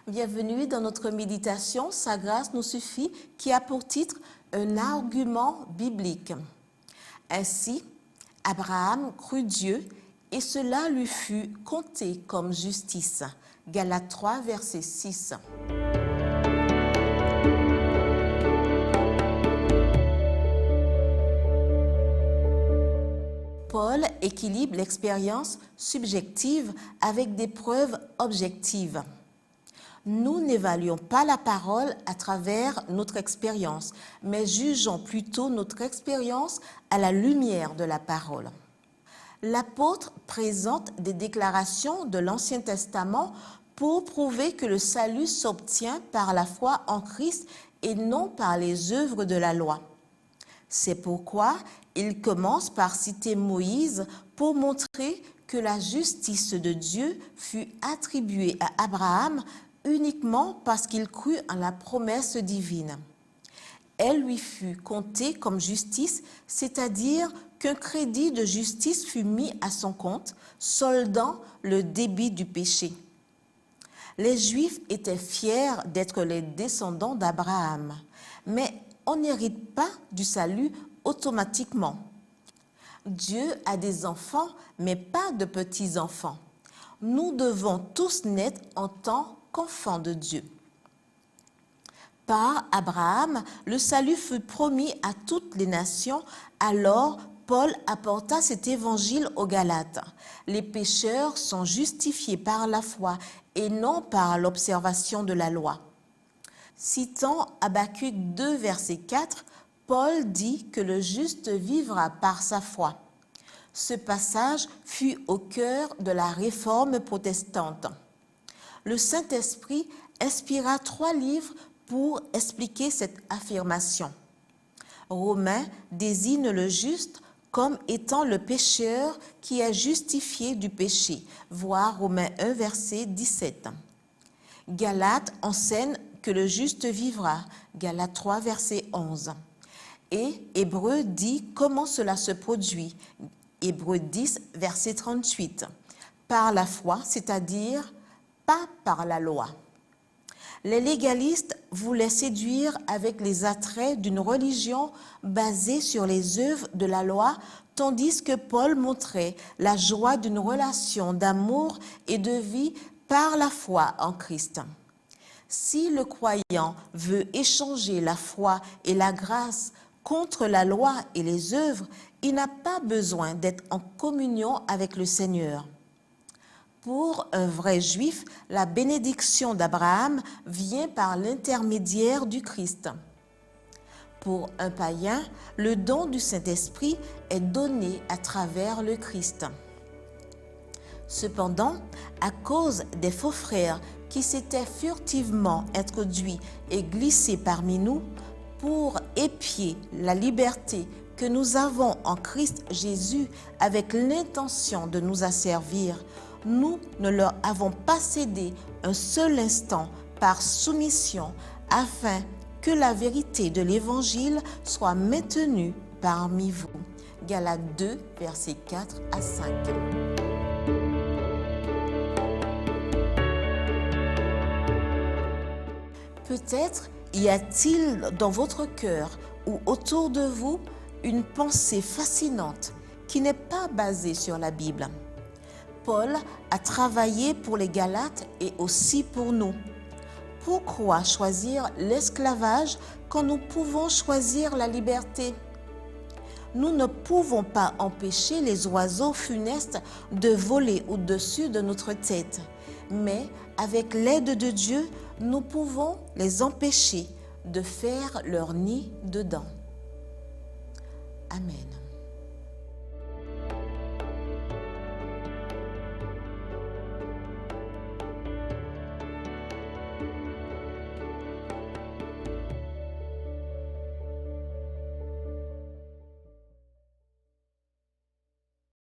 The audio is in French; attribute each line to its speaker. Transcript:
Speaker 1: Bienvenue dans notre méditation « Sa grâce nous suffit » qui a pour titre « Un argument biblique ». Ainsi, Abraham crut Dieu et cela lui fut compté comme justice. Galates 3, verset 6. Paul équilibre l'expérience subjective avec des preuves objectives. Nous n'évaluons pas la parole à travers notre expérience, mais jugeons plutôt notre expérience à la lumière de la parole. L'apôtre présente des déclarations de l'Ancien Testament pour prouver que le salut s'obtient par la foi en Christ et non par les œuvres de la loi. C'est pourquoi il commence par citer Moïse pour montrer que la justice de Dieu fut attribuée à Abraham uniquement parce qu'il crut en la promesse divine. Elle lui fut comptée comme justice, c'est-à-dire qu'un crédit de justice fut mis à son compte, soldant le débit du péché. Les Juifs étaient fiers d'être les descendants d'Abraham, mais on n'hérite pas du salut automatiquement. Dieu a des enfants, mais pas de petits-enfants. Nous devons tous naître en tant qu'enfants de Dieu. Par Abraham, le salut fut promis à toutes les nations, alors Paul apporta cet évangile aux Galates. Les pécheurs sont justifiés par la foi et non par l'observation de la loi. Citant Habacuc 2, verset 4, Paul dit que le juste vivra par sa foi. Ce passage fut au cœur de la réforme protestante. Le Saint-Esprit inspira 3 livres pour expliquer cette affirmation. Romains désigne le juste comme étant le pécheur qui est justifié du péché, voir Romains 1, verset 17. Galates enseigne que le juste vivra, Galates 3, verset 11. Et Hébreux dit comment cela se produit, Hébreux 10, verset 38. Par la foi, c'est-à-dire pas par la loi. Les légalistes voulaient séduire avec les attraits d'une religion basée sur les œuvres de la loi, tandis que Paul montrait la joie d'une relation d'amour et de vie par la foi en Christ. Si le croyant veut échanger la foi et la grâce contre la loi et les œuvres, il n'a pas besoin d'être en communion avec le Seigneur. Pour un vrai juif, la bénédiction d'Abraham vient par l'intermédiaire du Christ. Pour un païen, le don du Saint-Esprit est donné à travers le Christ. Cependant, à cause des faux frères qui s'étaient furtivement introduits et glissés parmi nous, pour épier la liberté que nous avons en Christ Jésus avec l'intention de nous asservir, nous ne leur avons pas cédé un seul instant par soumission afin que la vérité de l'Évangile soit maintenue parmi vous. Galates 2, versets 4 à 5. Peut-être y a-t-il dans votre cœur ou autour de vous une pensée fascinante qui n'est pas basée sur la Bible. Paul a travaillé pour les Galates et aussi pour nous. Pourquoi choisir l'esclavage quand nous pouvons choisir la liberté? Nous ne pouvons pas empêcher les oiseaux funestes de voler au-dessus de notre tête, mais avec l'aide de Dieu, nous pouvons les empêcher de faire leur nid dedans. Amen.